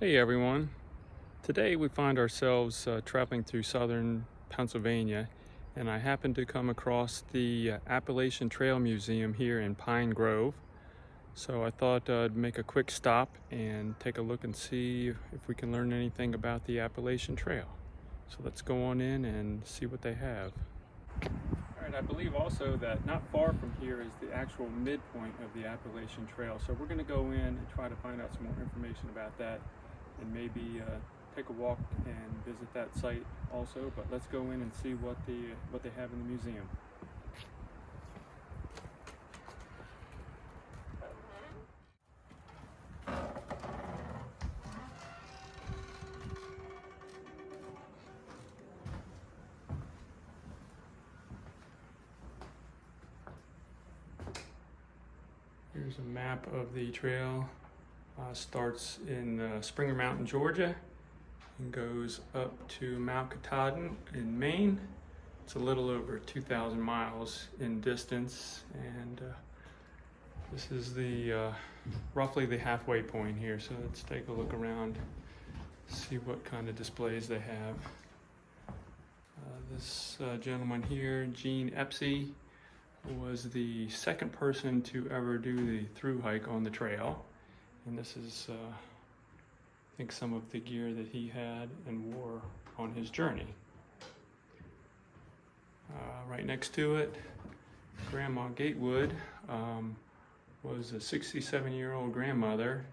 Hey everyone, today we find ourselves traveling through southern Pennsylvania, and I happened to come across the Appalachian Trail Museum here in Pine Grove. So I thought I'd make a quick stop and take a look and see if we can learn anything about the Appalachian Trail. So let's go on in and see what they have. All right, I believe also that not far from here is the actual midpoint of the Appalachian Trail. So we're going to go in and try to find out some more information about that, and maybe take a walk and visit that site also. But let's go in and see what they have in the museum. Here's a map of the trail. Starts in Springer Mountain, Georgia, and goes up to Mount Katahdin in Maine. It's a little over 2,000 miles in distance, and this is the roughly the halfway point here. So let's take a look around, see what kind of displays they have. This gentleman here, Gene Epsey, was the second person to ever do the through hike on the trail. And this is, I think, some of the gear that he had and wore on his journey. Right next to it, Grandma Gatewood was a 67-year-old grandmother,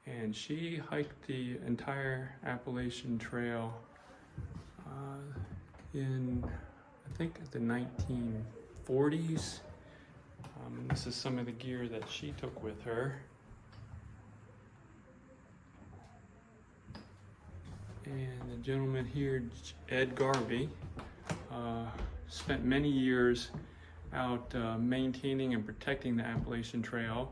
and she hiked the entire Appalachian Trail in, I think, the 1940s. And this is some of the gear that she took with her. And the gentleman here, Ed Garvey, spent many years out maintaining and protecting the Appalachian Trail.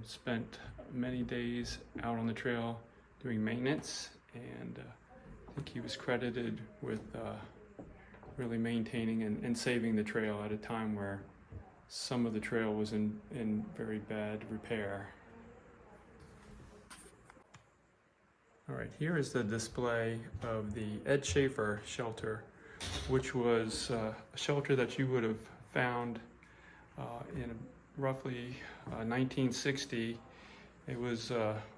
Spent many days out on the trail doing maintenance, and I think he was credited with really maintaining and saving the trail at a time where some of the trail was in very bad repair. All right, here is the display of the Ed Schaefer shelter, which was a shelter that you would have found in roughly 1960. It was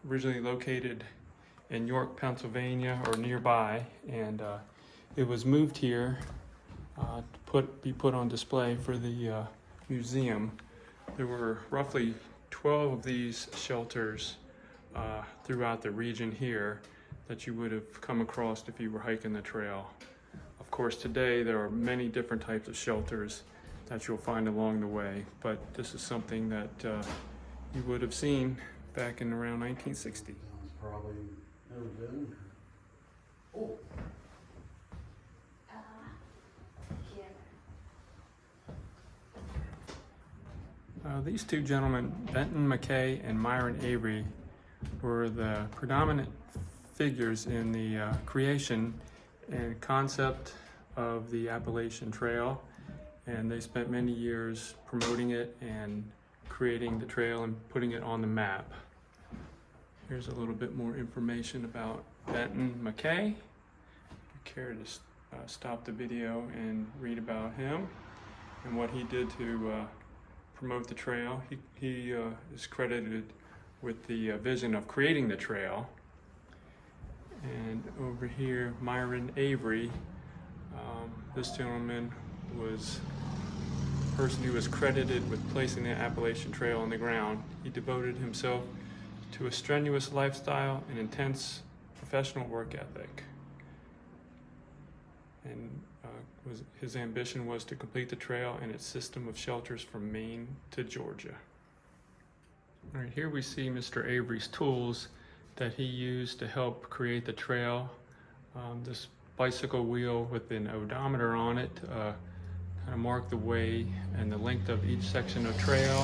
originally located in York, Pennsylvania, or nearby, and it was moved here to be put on display for the museum. There were roughly 12 of these shelters throughout the region here that you would have come across if you were hiking the trail. Of course, today there are many different types of shelters that you'll find along the way, but this is something that you would have seen back in around 1960. Probably never been. Oh. These two gentlemen, Benton McKay and Myron Avery, were the predominant figures in the creation and concept of the Appalachian Trail, and they spent many years promoting it and creating the trail and putting it on the map. Here's a little bit more information about Benton McKay. If you care to stop the video and read about him and what he did to promote the trail. He is credited with the vision of creating the trail. And over here, Myron Avery, this gentleman was the person who was credited with placing the Appalachian Trail on the ground. He devoted himself to a strenuous lifestyle and intense professional work ethic. And his ambition was to complete the trail and its system of shelters from Maine to Georgia. All right, here we see Mr. Avery's tools that he used to help create the trail. This bicycle wheel with an odometer on it kind of marked the way and the length of each section of trail.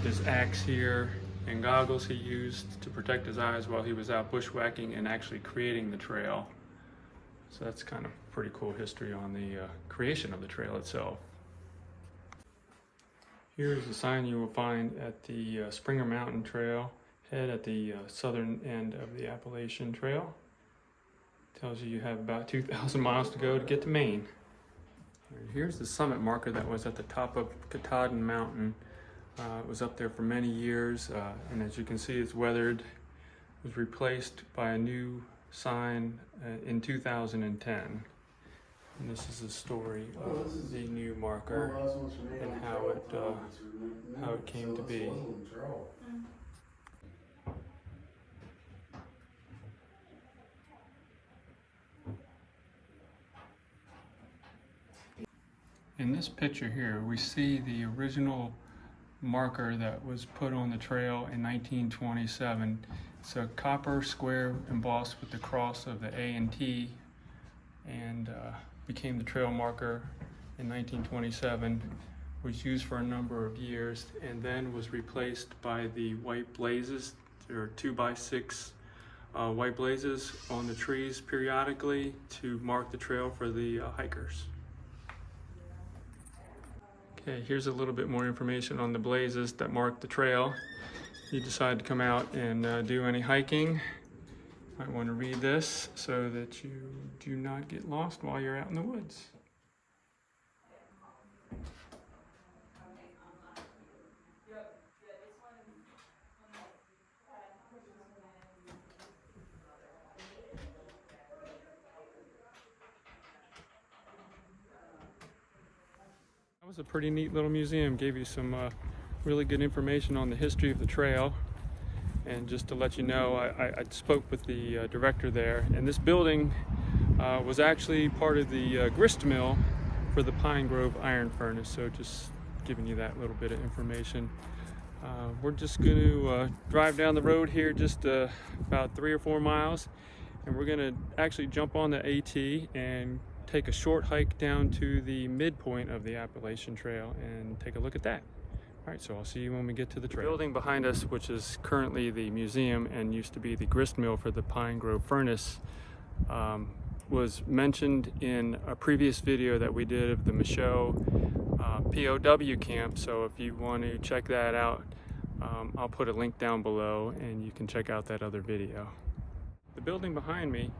His axe here and goggles he used to protect his eyes while he was out bushwhacking and actually creating the trail. So that's kind of pretty cool history on the creation of the trail itself. Here's a sign you will find at the Springer Mountain Trail. head at the southern end of the Appalachian Trail. Tells you have about 2,000 miles to go to get to Maine. Here's the summit marker that was at the top of Katahdin Mountain. It was up there for many years, and as you can see, it's weathered. It was replaced by a new sign in 2010. And this is the story of the new marker and how it came to be. In this picture here, we see the original marker that was put on the trail in 1927. It's a copper square embossed with the cross of the A and T, and became the trail marker in 1927. Was used for a number of years and then was replaced by the white blazes. There are 2x6 white blazes on the trees periodically to mark the trail for the hikers. Okay, here's a little bit more information on the blazes that mark the trail. You decide to come out and do any hiking, you might want to read this so that you do not get lost while you're out in the woods. That was a pretty neat little museum. Gave you some really good information on the history of the trail. And just to let you know, I spoke with the director there, and this building was actually part of the grist mill for the Pine Grove iron furnace. So just giving you that little bit of information. We're just going to drive down the road here just about 3 or 4 miles, and we're going to actually jump on the AT and take a short hike down to the midpoint of the Appalachian Trail and take a look at that. All right, so I'll see you when we get to the trail. The building behind us, which is currently the museum and used to be the grist mill for the Pine Grove furnace, was mentioned in a previous video that we did of the Michaud POW camp. So if you want to check that out, I'll put a link down below and you can check out that other video. The building behind me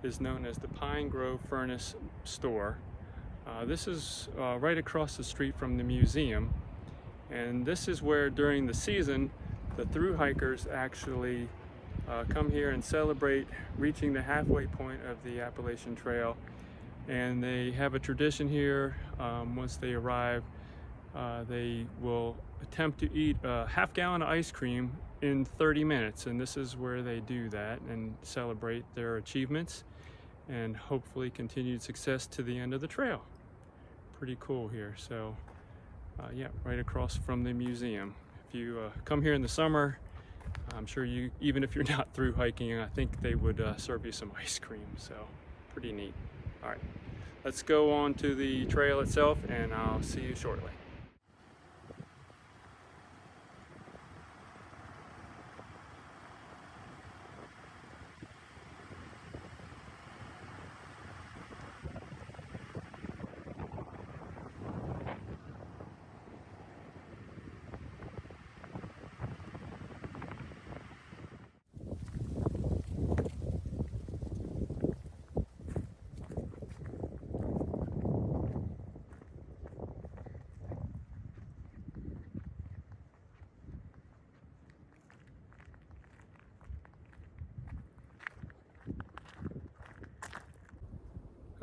is known as the Pine Grove Furnace Store. This is right across the street from the museum, and this is where during the season the thru hikers actually come here and celebrate reaching the halfway point of the Appalachian Trail. And they have a tradition here. Once they arrive, they will attempt to eat a half-gallon of ice cream in 30 minutes, and this is where they do that and celebrate their achievements and hopefully continued success to the end of the trail. Pretty cool here. So yeah, right across from the museum. If you come here in the summer, I'm sure you, even if you're not through hiking, I think they would serve you some ice cream. So pretty neat. All right, let's go on to the trail itself, and I'll see you shortly.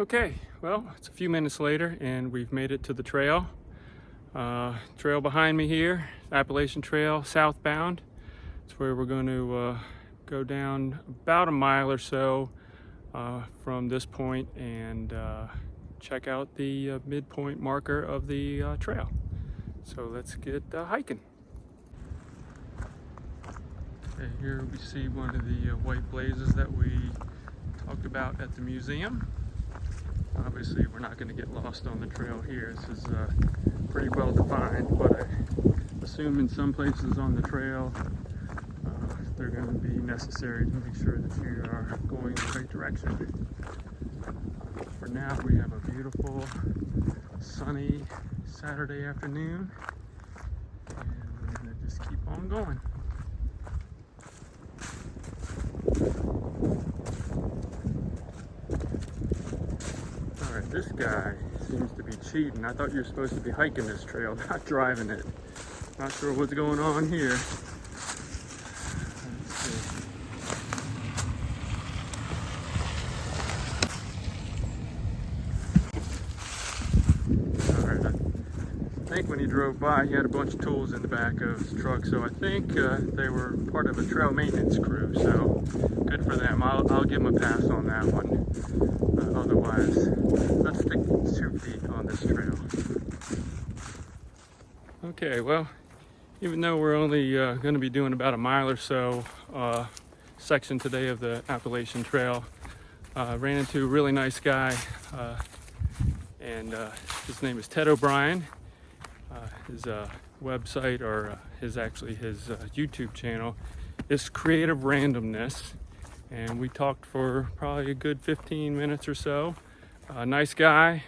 Okay, well, it's a few minutes later and we've made it to the trail. Trail behind me here, Appalachian Trail southbound. It's where we're going to go down about a mile or so from this point and check out the midpoint marker of the trail. So let's get hiking. Okay, here we see one of the white blazes that we talked about at the museum. Obviously, we're not going to get lost on the trail here. This is pretty well defined, but I assume in some places on the trail they're going to be necessary to make sure that you are going in the right direction. For now, we have a beautiful sunny Saturday afternoon, and we're going to just keep on going. This guy seems to be cheating. I thought you were supposed to be hiking this trail, not driving it. Not sure what's going on here. Let's see. Alright, I think when he drove by, he had a bunch of tools in the back of his truck, so I think they were part of a trail maintenance crew, so good for them. I'll give them a pass on that one. Otherwise, let's stick 2 feet on this trail. Okay, well, even though we're only going to be doing about a mile or so section today of the Appalachian Trail, ran into a really nice guy, and his name is Ted O'Brien. His website, or his YouTube channel, is Creative Randomness, and we talked for probably a good 15 minutes or so. Nice guy,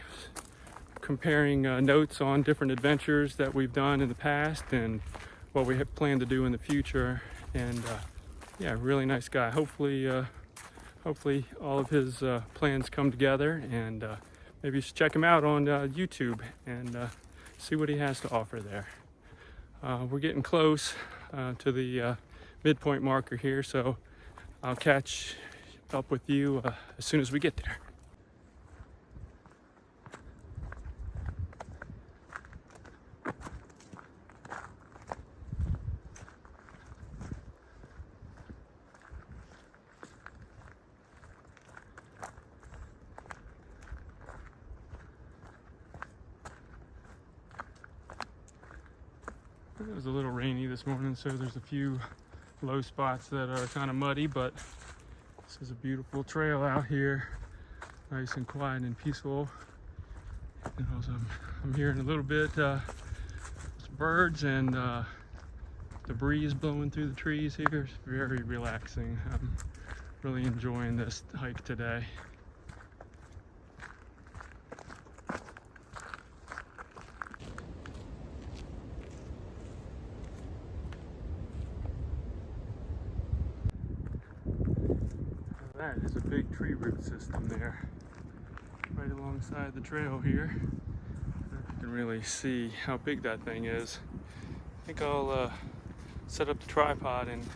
comparing notes on different adventures that we've done in the past and what we plan to do in the future. And yeah, really nice guy. Hopefully all of his plans come together, and maybe you should check him out on YouTube and see what he has to offer there. We're getting close to the midpoint marker here, so I'll catch up with you as soon as we get there. It was a little rainy this morning, so there's a few low spots that are kind of muddy, but this is a beautiful trail out here, nice and quiet and peaceful. And also, I'm hearing a little bit some birds and the breeze blowing through the trees here. It's very relaxing. I'm really enjoying this hike today. That is a big tree root system there, right alongside the trail here. I don't know if you can really see how big that thing is. I think I'll set up the tripod and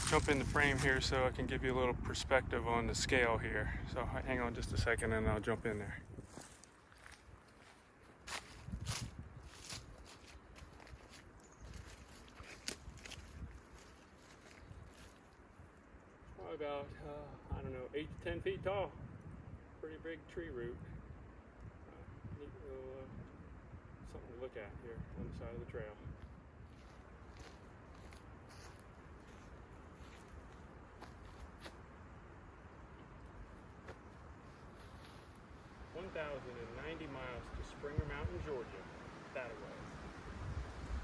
jump in the frame here so I can give you a little perspective on the scale here. So hang on just a second and I'll jump in there. About, I don't know, 8 to 10 feet tall. Pretty big tree root. Neat little something to look at here on the side of the trail. (1,090 miles to Springer Mountain, Georgia, that way.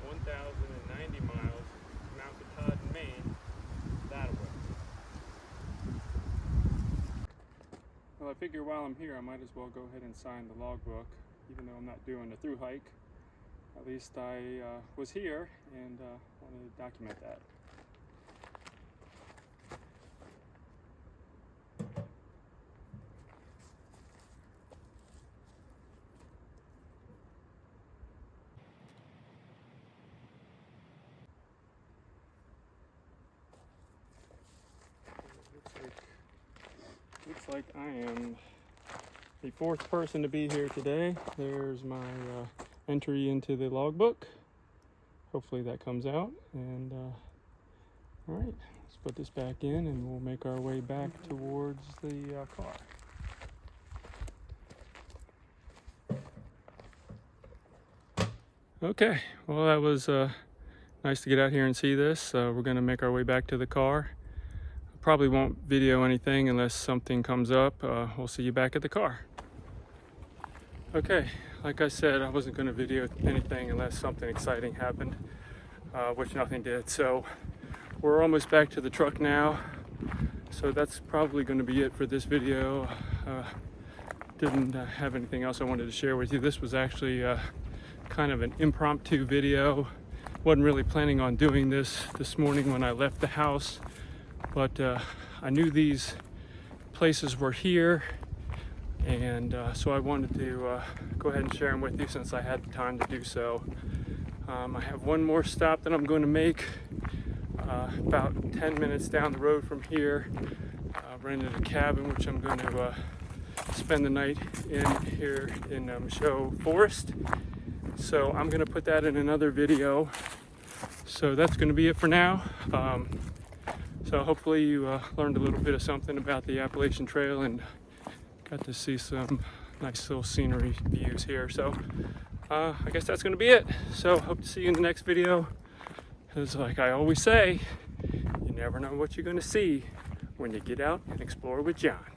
1,090 miles to Mount Katahdin, Maine, that way. Well, I figure while I'm here, I might as well go ahead and sign the logbook, even though I'm not doing a through hike. At least I was here and wanted to document that. Looks like I am the 4th person to be here today. There's my entry into the logbook. Hopefully that comes out. And all right, let's put this back in and we'll make our way back towards the car. Okay, well that was nice to get out here and see this. We're gonna make our way back to the car. Probably won't video anything unless something comes up. We'll see you back at the car. Okay, like I said, I wasn't going to video anything unless something exciting happened, which nothing did. So we're almost back to the truck now. So that's probably going to be it for this video. Didn't have anything else I wanted to share with you. This was actually kind of an impromptu video. Wasn't really planning on doing this morning when I left the house. But I knew these places were here. And so I wanted to go ahead and share them with you since I had the time to do so. I have one more stop that I'm going to make about 10 minutes down the road from here. Rented a cabin which I'm going to spend the night in here in Michaud Forest. So I'm going to put that in another video. So that's going to be it for now. So hopefully you learned a little bit of something about the Appalachian Trail and got to see some nice little scenery views here. So I guess that's going to be it. So hope to see you in the next video. Because like I always say, you never know what you're going to see when you get out and explore with John.